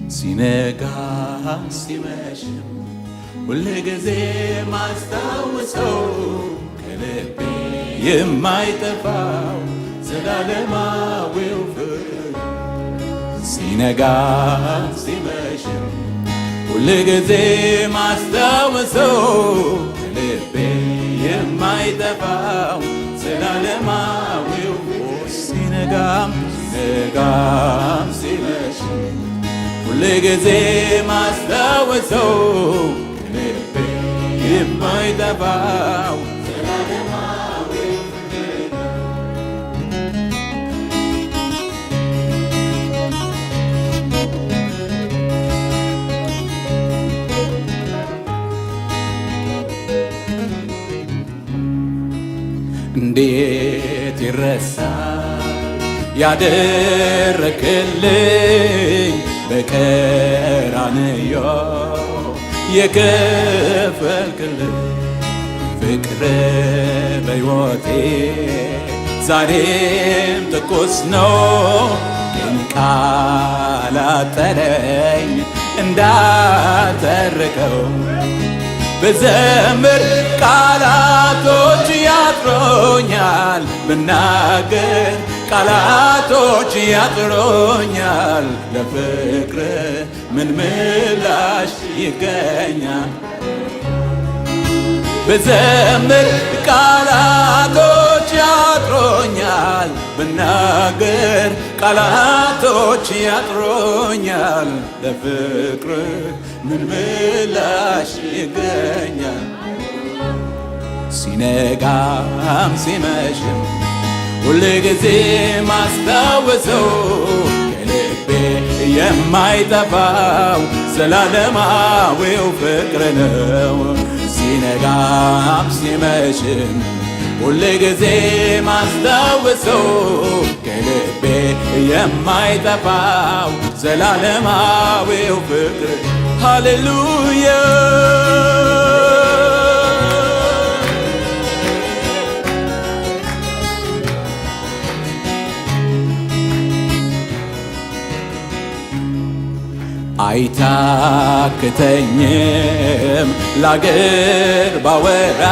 ሲነጋ ሲመሽም ሁል ጊዜ ማስታውሰው ከልቤ የማይጠፋው ዘላለማዊው ፍቅር ሲነጋ ሲመሽም ሁል ጊዜ ማስታውሰው ከልቤ የማይጠፋው ዘላለማዊው ሲነጋም ሲመሽም ሁል ጊዜ ማስታወሰው ልቤ የማይጠፋው ዘላለማዊው ፍቅር እንዴት ይረሳል ያደረክልኝ በቀራንዮ የከፈልክልኝ ፍቅር በሕይወቴ ዛሬም ትኩስ ነው። ግን ቃል አጠረኝ እንዳተርከው ብዘምር ቃላቶች ያጥሮኛል ብናገር ቃላቶች ያጥሮኛል ለፍቅር ምን ምላሽ ይገኛል? ብዘምር ቃላቶች ያጥሮኛል ብናገር ቃላቶች ያጥሮኛል ለፍቅር ምን ምላሽ ይገኛል? ሲነጋም ሲመሽም ሁል ጊዜ ማስታወሰው ከልቤ የማይጠፋው ዘላለማዊው ፍቅር ነው። ሲነጋም ሲመሽም ሁል ጊዜ ማስታወሰው ከልቤ የማይጠፋው ዘላለማዊው ፍቅር ሃሌሉያ አይታክተኝም ላገር ባወራ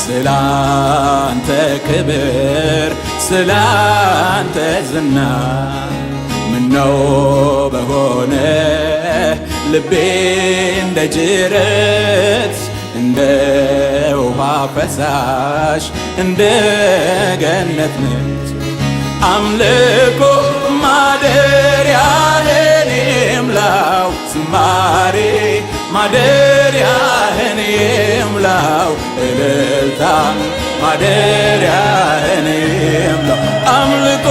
ስላንተ ክብር ስላንተ ዝና ምነው በሆነ ልቤ እንደ ጅረት እንደ ውሃ ፈሳሽ እንደ ገነት ነች አምልኮ ማደሪያህን ይምላው ዝማሬ ማደሪያህን ይምላው እልልታ ማደሪያህን ይምላው አምልኮ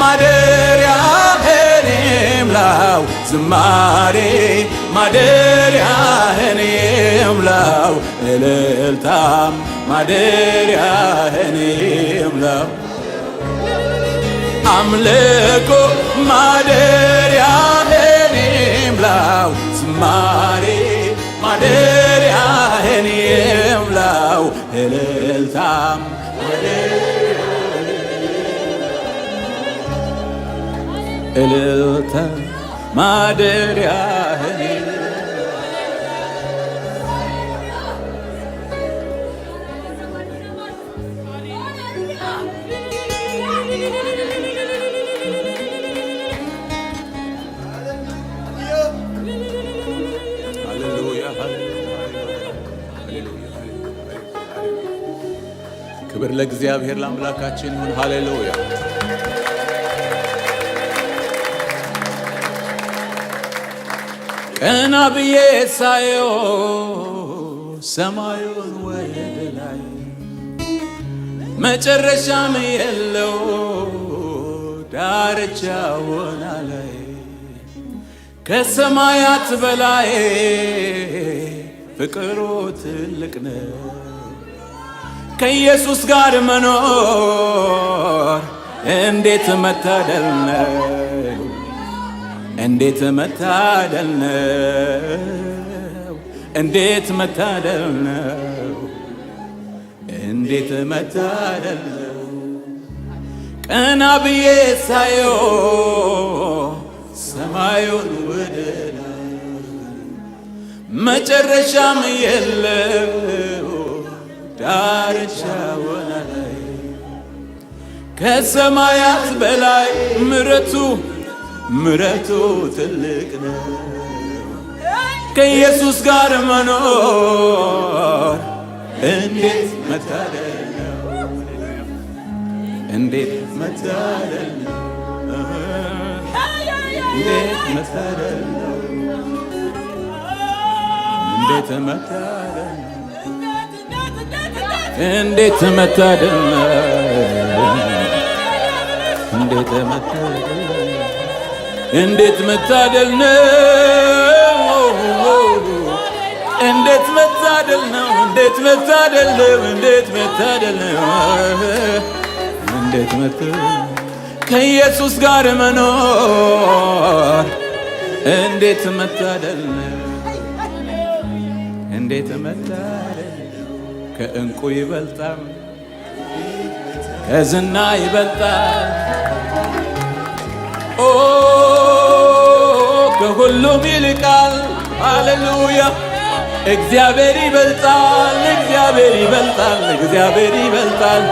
ማደሪያህን ይምላው ዝማሬ ማደሪያህን ይምላው እልልታም ማደሪያህን ይምላው አምልኮ ማደሪያህን ይምላው ዝማሬ ማደሪያህን ይምላው እልልታም እልልታ ማደሪያህን ክብር ለእግዚአብሔር ለአምላካችን ይሁን። ሃሌሉያ ቀና ብዬ ሳየው ሰማዩን ወደ ላይ መጨረሻም የለው ዳርቻውን ላይ ከሰማያት በላይ ፍቅሩ ትልቅ ነው። ከኢየሱስ ጋር መኖር እንዴት መታደል ነው! እንዴት መታደል ነው! እንዴት መታደል ነው! እንዴት መታደል ነው! ቀና ብዬ ሳየው ሰማዩን ወደ ላይ መጨረሻም የለው ዳርቻ ወደ ላይ ከሰማያት በላይ ምሕረቱ ትልቅ ነው። ከኢየሱስ ጋር መኖር እንዴት መታደል ነው! እንዴት መታደል ነው! እንዴት መታደል ነው! እንዴት መታደል ነው! እንዴት መታደል ነው! እንዴት መታደል ነው! እንዴት መታደል ነው! እንዴት መታደል ነው! እንዴት መታደል ነው! እንዴት መታደል ነው! እንዴት መታደል ከኢየሱስ ጋር መኖር እንዴት መታደል ነው! እንዴት መታደል ከእንቁ ይበልጣል፣ ከዝና ይበልጣል፣ ከሁሉም ይልቃል። ሃሌሉያ! እግዚአብሔር ይበልጣል፣ እግዚአብሔር ይበልጣል፣ እግዚአብሔር ይበልጣል፣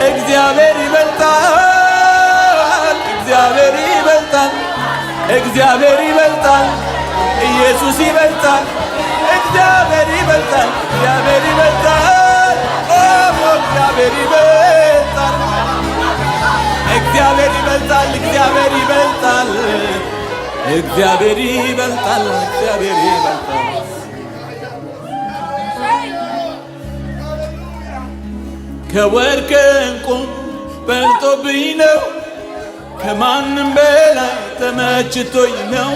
እግዚአብሔር ይበልጣል፣ እግዚአብሔር ይበልጣል፣ እግዚአብሔር ይበልጣል፣ ኢየሱስ ይበልጣል፣ እግዚአብሔር ይበልጣል፣ እግዚአብሔር ይበልጣል፣ እግዚአብሔር ይበልጣል፣ እግዚአብሔር ይበልጣል፣ እግዚአብሔር ይበልጣል፣ እግዚአብሔር ይበልጣል፣ እግዚአብሔር ይበልጣል። ከወርቅ ከዕንቁ በልጦብኝ ነው፣ ከማንም በላይ ተመችቶኝ ነው።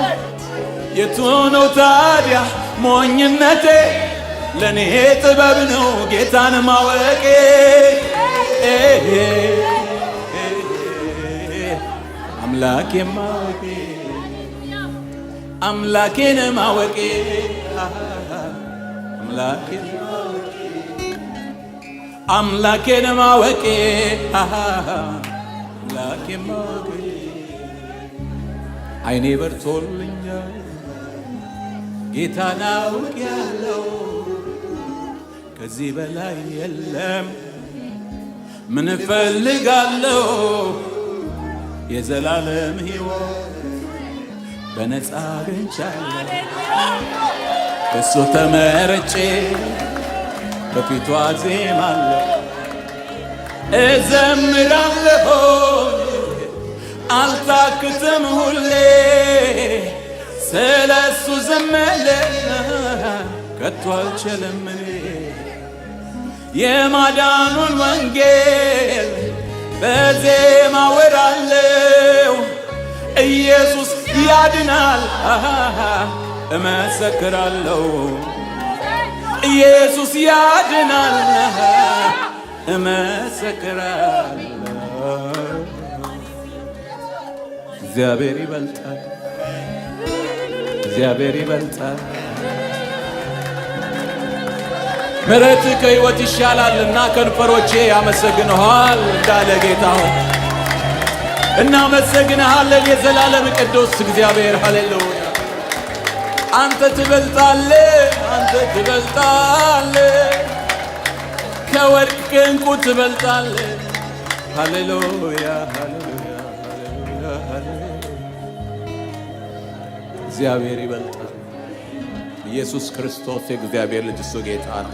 የቱ ነው ታዲያ ሞኝነቴ? ለኔ ጥበብ ነው ጌታን ማወቄ። አምላኬ ማወቄ አምላኬን ማወቄ አምላኬን አምላኬን ማወቄ አምላኬን ማወቄ አይኔ በርቶልኛል ጌታን አውቄያለሁ። ከዚህ በላይ የለም ምን እፈልጋለሁ? የዘላለም ሕይወት በነፃ አግኝቻለሁ። በሱ ተመርጬ በፊቱ አዜማለሁ፣ እዘምራለሁ፣ አልታክትም ሁሌ ስለሱ ዘመለ ከቶ አልችልም እኔ የማዳኑን ወንጌል በዜማ ወራለሁ። ኢየሱስ ያድናል እመሰክራለሁ፣ ኢየሱስ ያድናል እመሰክራለሁ። እግዚአብሔር ይበልጣል፣ እግዚአብሔር ይበልጣል። ምሕረት ከሕይወት ይሻላልና ከንፈሮቼ ያመሰግንሃል እንዳለ ጌታ ሆይ እናመሰግንሃለን። የዘላለም ቅዱስ እግዚአብሔር ሃሌሉያ። አንተ ትበልጣለህ፣ አንተ ትበልጣለህ፣ ከወርቅ ከዕንቁ ትበልጣለህ። ሃሌሉያ ሃሌሉያ ሃሌሉያ። እግዚአብሔር ይበልጣል። ኢየሱስ ክርስቶስ የእግዚአብሔር ልጅ እሱ ጌታ ነው።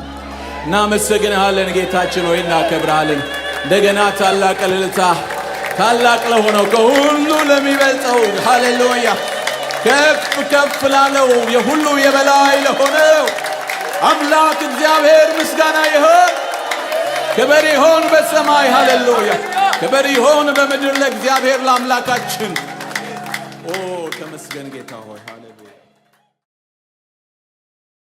እናመሰግንሃለን ጌታችን ሆይ እናከብርሃለን። እንደገና ታላቅ እልልታ ታላቅ ለሆነው ከሁሉ ለሚበልጠው ሃሌሉያ ከፍ ከፍ ላለው የሁሉ የበላይ ለሆነው አምላክ እግዚአብሔር ምስጋና ይሁን። ክብር ይሁን በሰማይ ሃሌሉያ፣ ክብር ይሁን በምድር ለእግዚአብሔር ለአምላካችን። ተመስገን ጌታ ሆይ ሃሌሉያ።